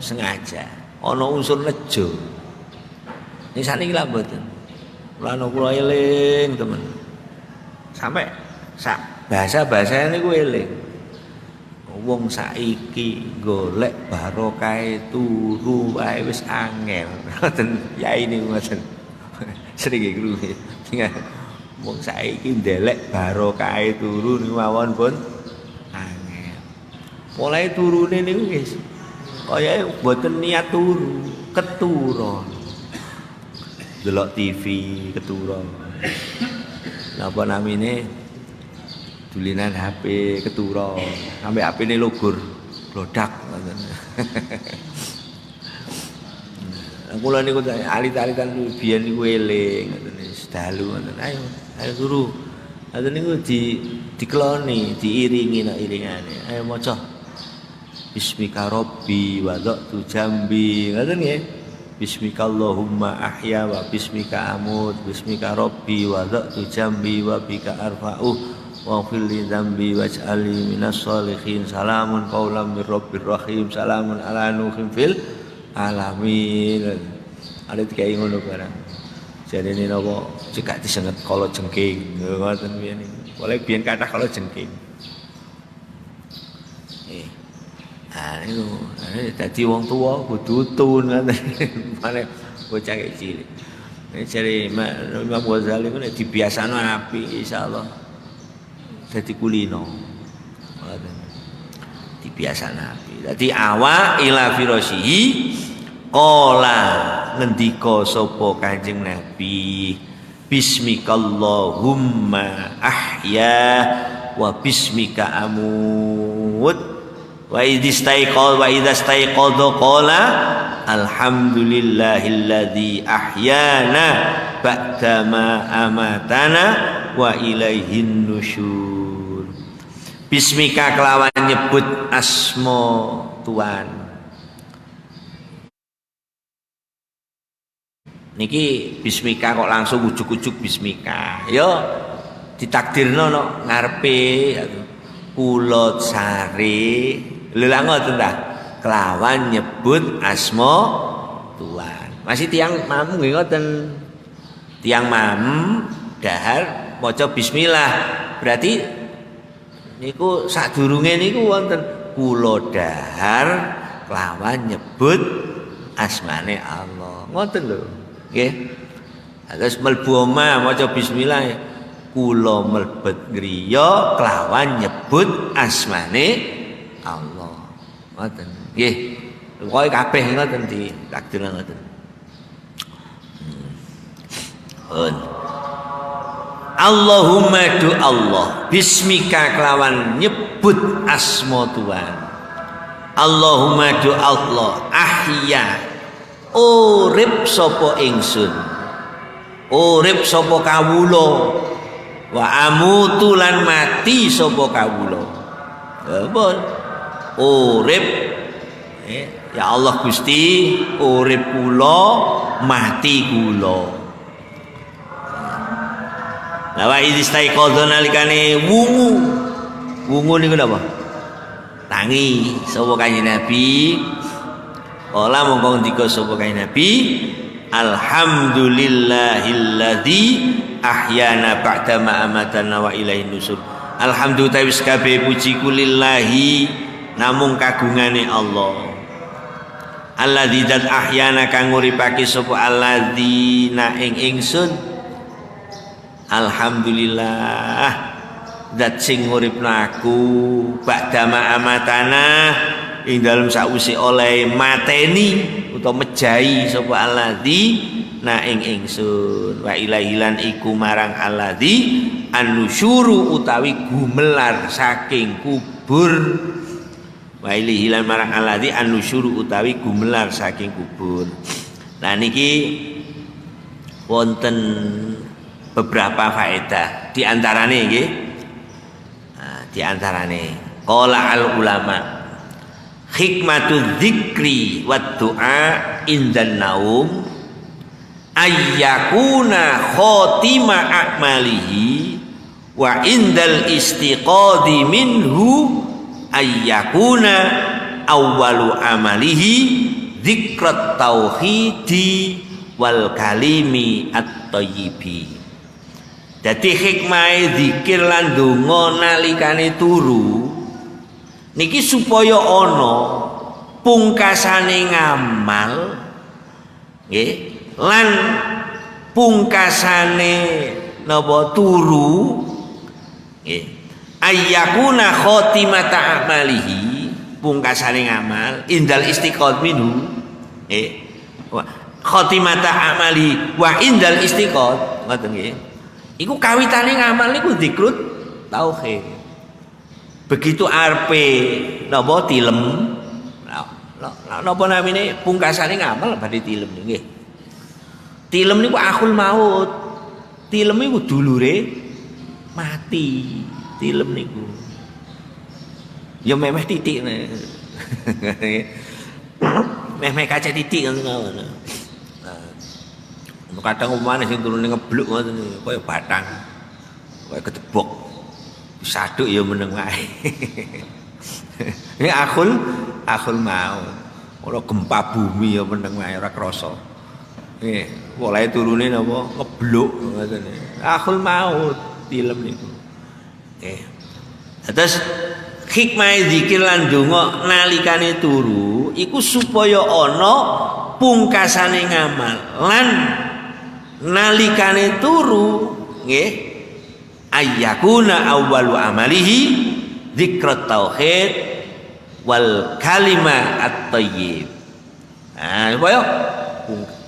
Sengaja. Ana unsur nejo. Ning saniki lha mboten. Mulane kula eling temen. Sampai sak bahasa-bahasane niku eling. Wong saiki golek barokah turu wae wis angel. Ngoten yai niku ngoten. Sering nggih. Wong saiki ndelek barokah turu niku mawon pun angel. Mulai turune niku wis kaya mboten niat turu, keturon. Delok TV keturon. Napa namine dulinan HP keturon. Sampai HP-ne logor, blodak ngoten. Kula niku alit-alitan biyen niku eling ngoten sedalu ngoten. Ayo turu. Ngoten niku dikeloni, diiringi nek iringane. Ayo maca Bismika Rabbi wa dhatu jambi. Ngoten nggih. Bismikallahumma ahya wa bismika amut. Bismika Rabbi wa dhatu jambi wa bika arfa'u wa fil dzambi waj'alni minas sholihin. Salamun qaulam mir rabbir rahim. Salamun ala nuhin fil alamin. Alit kaya ngono barang. Jadi ini napa cekak disenget kala jengking ngoten piye niku. Oleh biyen kathah kala jengking. Niku dadi wong tuwa kudu tun ngoten. Mane bocah cilik. Jare Imam Ghazali ku nek dibiasano apik insyaallah dadi kulino. Ngoten. Dibiasano apik. Dadi awa ila firasyihi qala ngendika sapa Kanjeng Nabi Bismikallahumma ahya wa bismika amut wa idza staiqadha qala alhamdulillahilladzi ahyana ba'da ma amatana wa ilaihin nusyur. Bismika kelawan nyebut asma Tuhan. Niki bismika kok langsung ujuk-ujuk bismika. Yo ditakdirno no ngarepe kula sare. Lha ngoten ta? Kelawan nyebut asma Tuhan. Masih tiang mamu nggih ngoten. Tiang mam dahar maca bismillah. Berarti niku sadurunge niku wonten kula dahar kelawan nyebut asmane Allah. Ngoten lho. Nggih. Terus mlebu omah maca bismillah. Kula mlebet griya kelawan nyebut asmane Allah. Ngoten. Nggih. Pokoke kabeh ngoten ditakdirna ngoten. Allahumma du Allah bismika kelawan nyebut asma Tuhan. Allahumma du Allah ahya urip sapa ingsun, urip sapa kawula, wa amutu lan mati sapa kawula. Ampun urip ya Allah Gusti, urip kula mati kula. Lah wa istaiqadha nalikane wungu niku napa? Tangi sapa Kanjeng Nabi. Kala mongko ndika sapa Kanjeng Nabi, alhamdulillahilladzi ahyana ba'da ma amatana wa ilaihin nusur. Alhamdulillah wis kabeh puji kulillahi namung kagungane Allah. Alladzi zat ahyana kang nguripake sapa alladzina ing ingsun. Alhamdulillah zat sing nguripna aku ba'da ma amatana ing dalem sakwise oleh mateni utawa mejahi sapa alladzi na ing ingsun wa ilahilan iku marang alladzi anusyuru utawi gumelar saking kubur wa ilahilan marang alladzi anusyuru utawi gumelar saking kubur. Nah niki wonten beberapa faedah di antarane nggih. Nah, di antarane qala al ulama hikmatu dzikri wad du'a indan naum ayyakuna khotima a'malihi wa indal istiqadi minhu ayyakuna awwalu amalihi dzikrat tauhidi wal kalimi at-thayyibi. Dadi hikmahe zikir lan donga nalikane turu niki supaya ana pungkasane ngamal nggih lan pungkasane napa turu nggih ayyakuna khotimata amalihi pungkasane ngamal indal istiqad minhu nggih khotimata amali wa indal istiqad ngoten nggih iku kawitane ngamal niku zikrut tauhid. Begitu arepe napa tilem napa namine pungkasane ngamal badhe tilem nggih. Tilem niku akhul maut. Tilem niku dulure mati. Tilem niku. Ya memeh titik. Memeh kaca titik ngono. Nah, kadang umane sing turune ngebluk ngoten kaya batang. Kaya kedebok. Saduk ya meneng wae. Ini akhul mau. Ora gempa bumi ya meneng wae ora krasa. Nggih, polahe turune napa ngebluk ngoten. Akhul maut tilem niku. Nggih. Terus hikmah zikir lan donga nalikane turu iku supaya ana pungkasane ngamal lan nalikane turu nggih ayyakuna awwalu amalihi dzikrat tauhid wal kalimah at-thayyib. Nah, supaya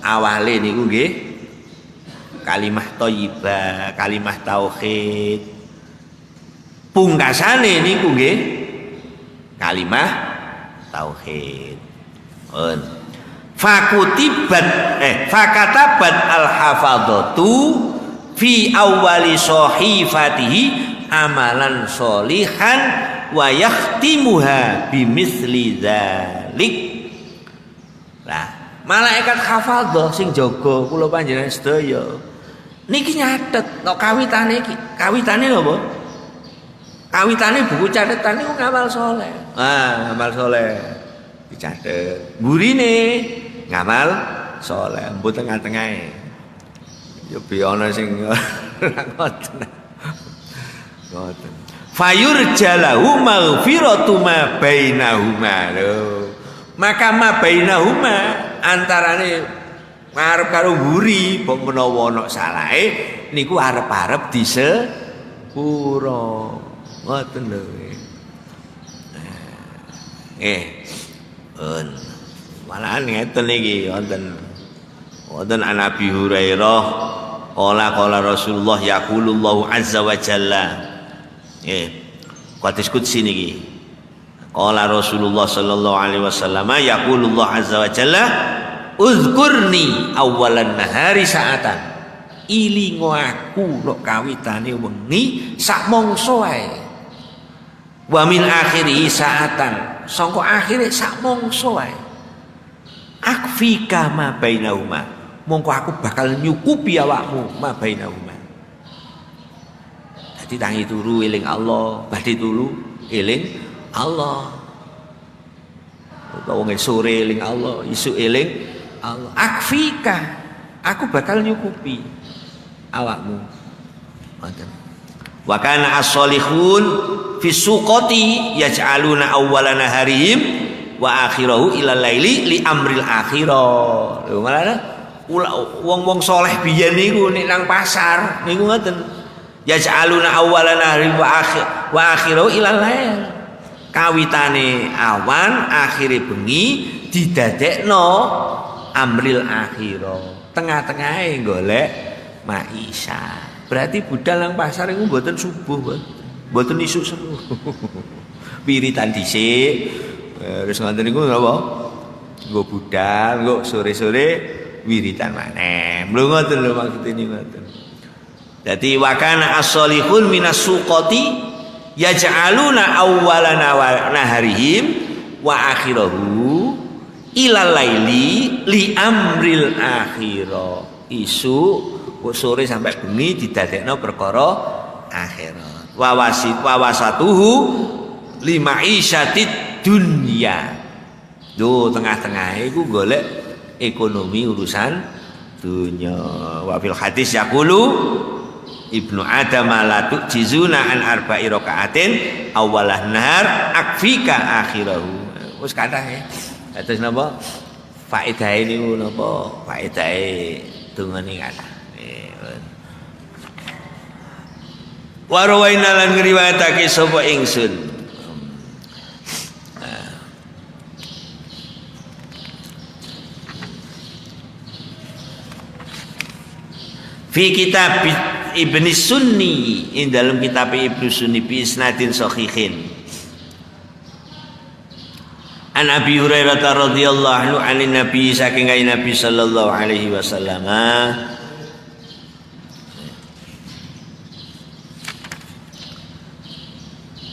awale niku nggih kalimah thayyibah, kalimah tauhid. Pungkasane niku nggih kalimah tauhid. Fakatabat al-hafadhatu fi awwali sahifatihi amalan sholihan wa yakhtimuha bimithli dzalik. Lah, malaikat hafadhah sing jaga kula panjenengan sedaya niki nyatet nek kawitane iki. Kawitane napa? Kawitane buku catatan niku ngamal saleh. Ngamal saleh dicatet. Gurine ngamal saleh, mbuh tengah-tengahe. Ya bi ana sing ngoten. Ngoten. Fayurjalahu maghfiratu ma bainahuma. Lho. Maka ma bainahuma antarane arep karo guri mbok menawa ana salahe niku arep-arep disepura. Ngoten lho. Malahan ngeten iki wonten an Abi Hurairah qala Rasulullah yaqulullahu azza wa jalla. Hadis qudsi niki. Qala Rasulullah sallallahu alaihi wasallam yaqulullah azza wa jalla uzkurni awwalan nahari sa'atan. Ilingo aku lok kawitane wengi sak mangsa ae. Wa min akhiri sa'atan, sangka akhire sak mangsa wae. Akfika ma bainahuma, mongko aku bakal nyukupi awakmu ma bainahuma. Dadi tangi turu eling Allah, badhe turu eling Allah. Utawa sore eling Allah, isuk eling Allah. Akfika, aku bakal nyukupi awakmu. Ngoten. Wa kana as-solihun fi suqati yaj'aluna awwala naharihim wa akhirahu ila laili li amril akhirah. Lho malah wong-wong saleh biyen niku nek nang pasar niku ngoten. Yaj'aluna awwala naharihim wa akhirahu ila lail. Kawitane awan, akhire bengi didadekno amril akhirah. Tengah-tengahe golek maisha. Berarti budal nang pasar iku mboten subuh, mboten isuk seru. Wiritan dhisik. Terus ngoten niku napa? Nggo budal, nggo sore-sore wiritan maneh. Lho ngoten lho maksud ini ngoten. Dadi wa kana as-solihun minas suqati yaj'aluna awwalana naharihim wa akhirahu ilal laili li amril akhirah. Isu sore sampai bengi didadekno perkara akhirat. Wawasatuhu lima isyatid dunya. Lho tengah-tengah iku golek ekonomi urusan dunya. Wa fil hadis yaqulu Ibnu Adam la tu'jizuna an arba'i raka'atin awalah nahar akfika akhirahu. Wis kathah ya. Terus napa? Faedahe niku napa? Faedahe dungane kathah. Wa rawaina lan ngriwayatake sapa ingsun. Fi kitab Ibnu Sunni, in dalam kitab Ibnu Sunni bi isnadin sahihin. An Abi Hurairah radhiyallahu anhu anin Nabi saking Nabi sallallahu alaihi wasallam.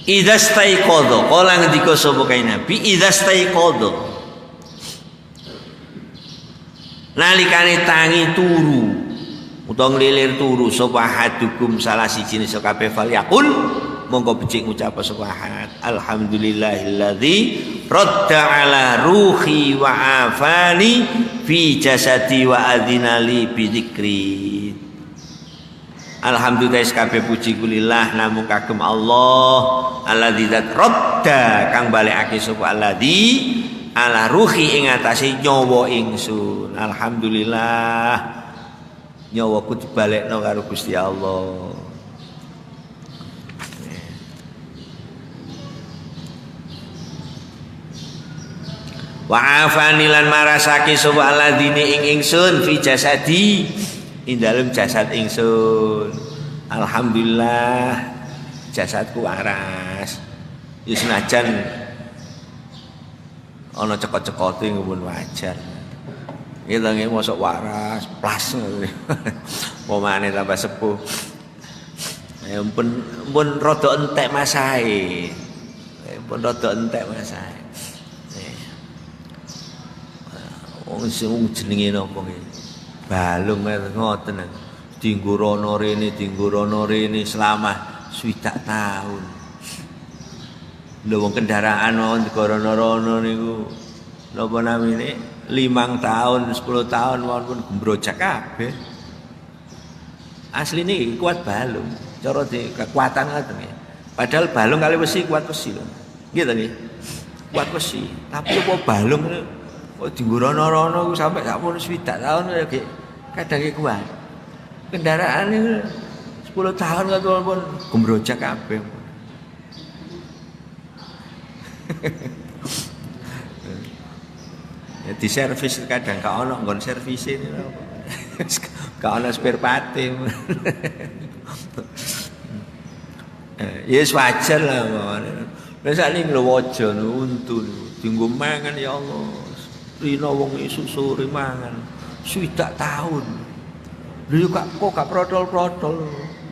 Idza staiqadha, kala ngendika sapa kae Nabi, idza staiqadha. Nalikane tangi turu utawa nglilir turu sapa hadukum salah siji sing kabeh fal yakun monggo becik ngucap sapa ahad alhamdulillahilladzi radda ala ruhi wa afani fi jasadi wa adzinali bi dzikri. Alhamdulillah kabeh puji kulillah namung kagem Allah alladzi zat radda kang balekake sapa alladzi ala ruhi ing atase nyawa ingsun. Alhamdulillah nyawaku dibalekno karo Gusti Allah. Wa afani lan marasake sapa alladzine ing ingsun fi jasadi ing dalem jasad ingsun. Alhamdulillah jasadku waras. Ya senajan ana cekot-cekote pun wajar. Iki to nggih mosok waras, plas. Pomane tambah sepuh. Ya pun rada entek masahe. Pun rada entek masahe. Wong sing jenenge napa nggih? Balung ngoten. Dinggo rono rene selama 20 tahun. Lho wong kendaraan wong digorono-rono niku napa namine 5 tahun, 10 tahun wonten gembrojak kabeh. Asline iki kuat balung, cara di kekuatan ngoten nggih. Padahal balung kali besi kuat besi lho. Nggih to nggih. Kuat besi, tapi apa balung kok digorono-rono sampai sakmono 20 tahun nggih kadang kuat. Kendaraan itu 10 tahun pun gembrojak kabeh. Ya di servis kadang gak ono nggon servis ini apa. Gak ono spare part. Ya wajar lah mawon. Lah sakniki lho waja untu dienggo mangan ya Allah. Rina wong isuk sore mangan 20 tahun. Lho kok gak protol-protol.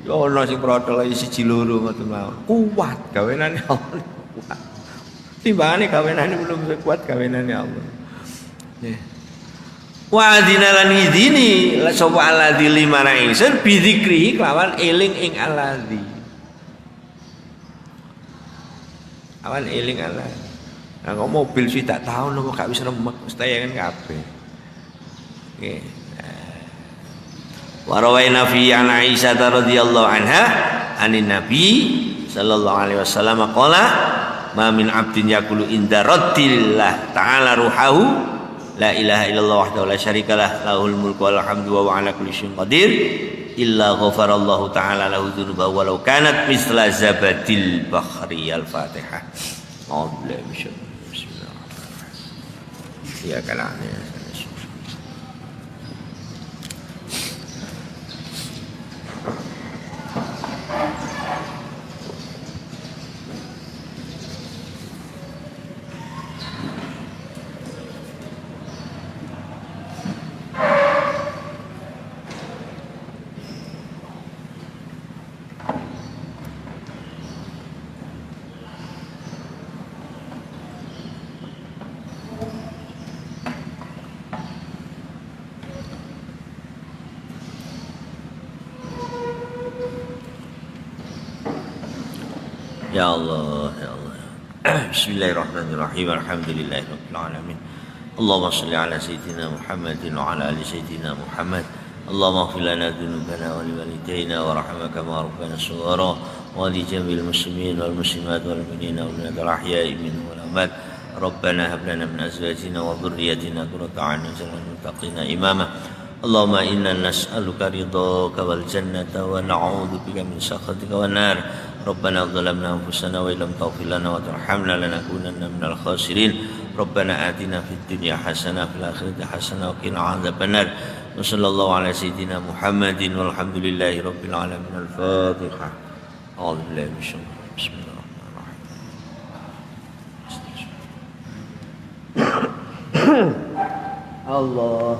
Ya ana sing protol siji loro ngoten mawon. Kuat gawenane Allah. Kuat. Timbangane gawenane belum kuat gawenane Allah. Wa adina lan idini sapa alladzi limana ingsun bidzikri kelawan eling ing alladzi. Awan eling alladzi. Nah kok mobil sih tak tahu kok gak wis remek mesti kan kabeh. Nggih. Wa rawaina fi an Aisyah radhiyallahu anha anin nabi sallallahu alaihi wasallam qala ma min abdin yaqulu inda raddillah ta'ala ruhahu la ilaha illallah wahdahu la syarikalah lahul mulku wal hamdu wa ala kulli syai'in qadir illa ghafarallahu ta'ala lahu dzunubahu walau kanat misla zabadil bahri. Al-Fatihah. Bismillahirrahmanirrahim. Ya kalanya. Ya Allah, ya Allah. Bismillahirrahmanirrahim. Alhamdulillahirabbil alamin. Allahumma shalli ala sayyidina Muhammadin wa ala ali sayyidina Muhammad. Allahumma ighfir lana dhunubana wa liwalidayna wa rahmaka ma rabbana shighara wa li jami'il muslimin wal muslimat wal mu'minina wal mu'minat al ahya'i minhum wal amwat. Rabbana hab lana min azwajina wa dhurriyyatina qurrata a'yun waj'alna lil muttaqina imama. Allahumma inna nas'aluka ridhaka wal jannata wa na'udzu bika min sakhatika wan nar. ربنا ظلمنا أنفسنا وإن لم تغفر لنا وترحمنا لنكونن من الخاسرين ربنا آتنا في الدنيا حسنة وفي الآخرة حسنة وقنا عذاب النار وصلى الله على سيدنا محمد والحمد لله رب العالمين. الفاتحة. أعوذ بالله من الشيطان بسم الله الرحمن الرحيم. الله